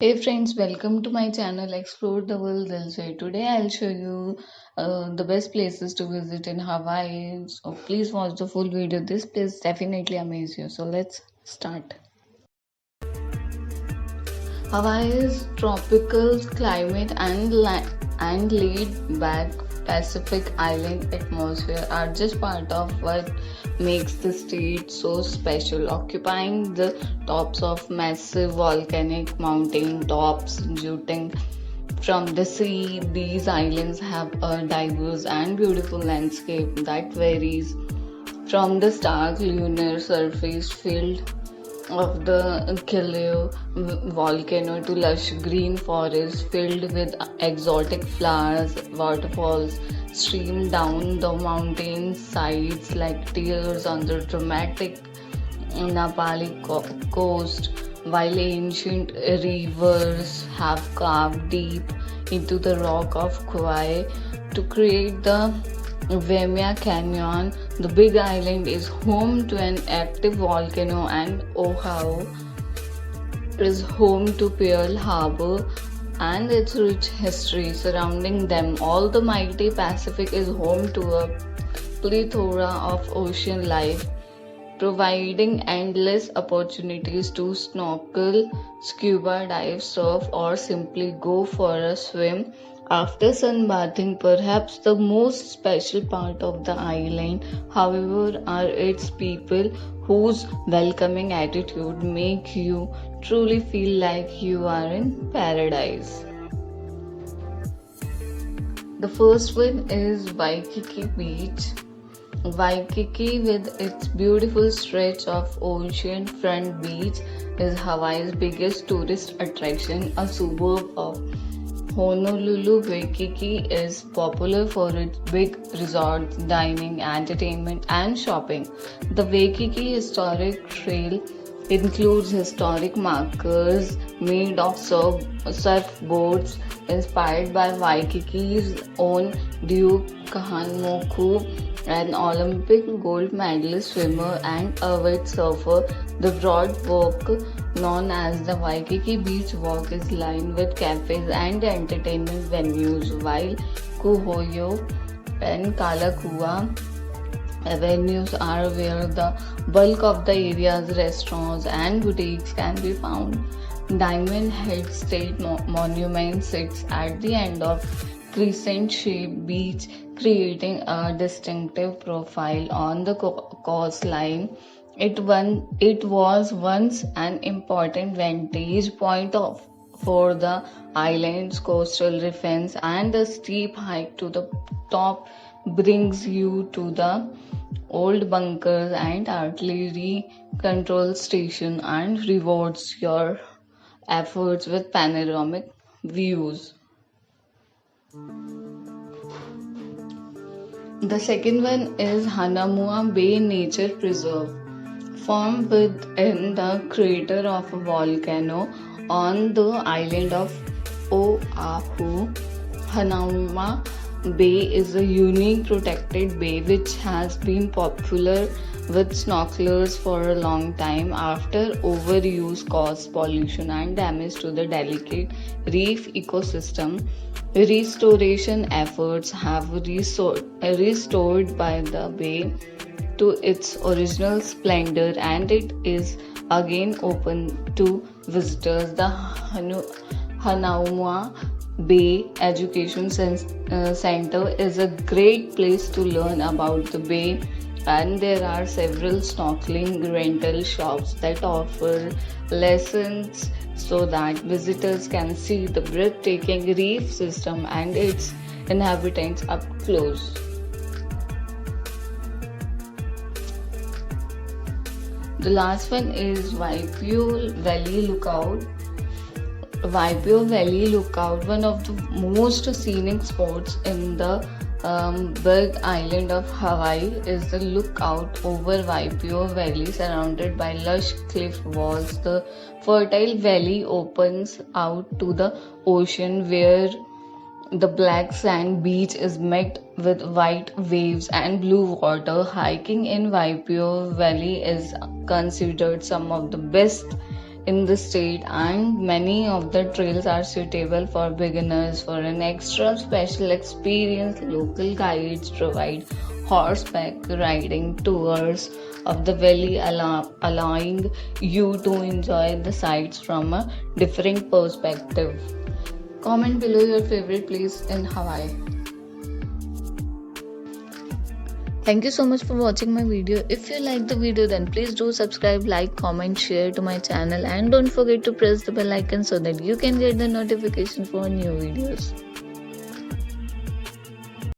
Hey friends, welcome to my channel Explore the World Elsewhere. Today I'll show you the best places to visit in Hawaii. So please watch the full video. This place definitely amazes you. So let's start. Hawaii's tropical climate and laid-back Pacific island atmosphere are just part of what makes the state so special. Occupying the tops of massive volcanic mountain tops jutting from the sea, these islands have a diverse and beautiful landscape that varies from the stark lunar surface filled of the Kilauea volcano to lush green forests filled with exotic flowers. Waterfalls stream down the mountain sides like tears on the dramatic Nepali coast, while ancient rivers have carved deep into the rock of Kauai to create the Waimea Canyon. The Big Island is home to an active volcano, and Oahu is home to Pearl Harbor and its rich history surrounding them. All the mighty Pacific is home to a plethora of ocean life, providing endless opportunities to snorkel, scuba dive, surf, or simply go for a swim after sunbathing. Perhaps the most special part of the island, however, are its people whose welcoming attitude make you truly feel like you are in paradise. The first one is Waikiki Beach. Waikiki, with its beautiful stretch of ocean-front beach, is Hawaii's biggest tourist attraction. A suburb of Honolulu, Waikiki is popular for its big resorts, dining, entertainment, and shopping. The Waikiki Historic Trail includes historic markers made of surfboards inspired by Waikiki's own Duke Kahanamoku, an Olympic gold medalist swimmer and avid surfer. The broad walk, known as the Waikiki Beach Walk, is lined with cafes and entertainment venues, while Kuhoyo and Kalakua avenues are where the bulk of the area's restaurants and boutiques can be found. Diamond Head State Monument sits at the end of crescent-shaped beach, creating a distinctive profile on the coastline. It was once an important vantage point for the island's coastal defense, and the steep hike to the top brings you to the old bunkers and artillery control station and rewards your efforts with panoramic views. The second one is Hanamua Bay Nature Preserve. Formed within the crater of a volcano on the island of Oahu, Hanauma Bay is a unique protected bay which has been popular with snorkelers for a long time. After overuse caused pollution and damage to the delicate reef ecosystem, restoration efforts have restored by the bay to its original splendor, and it is again open to visitors. The Hanauma Bay Education Center is a great place to learn about the bay, and there are several snorkeling rental shops that offer lessons so that visitors can see the breathtaking reef system and its inhabitants up close. The last one is Waipio Valley Lookout. Waipio Valley Lookout, one of the most scenic spots in the Big Island of Hawaii, is the lookout over Waipio Valley, surrounded by lush cliff walls. The fertile valley opens out to the ocean, where the black sand beach is met with white waves and blue water. Hiking in Waipio Valley is considered some of the best in the state, and many of the trails are suitable for beginners. For an extra special experience, local guides provide horseback riding tours of the valley, allowing you to enjoy the sights from a different perspective. Comment below your favorite place in Hawaii. Thank you so much for watching my video. If you like the video, then please do subscribe, like, comment, share to my channel, and don't forget to press the bell icon so that you can get the notification for new videos.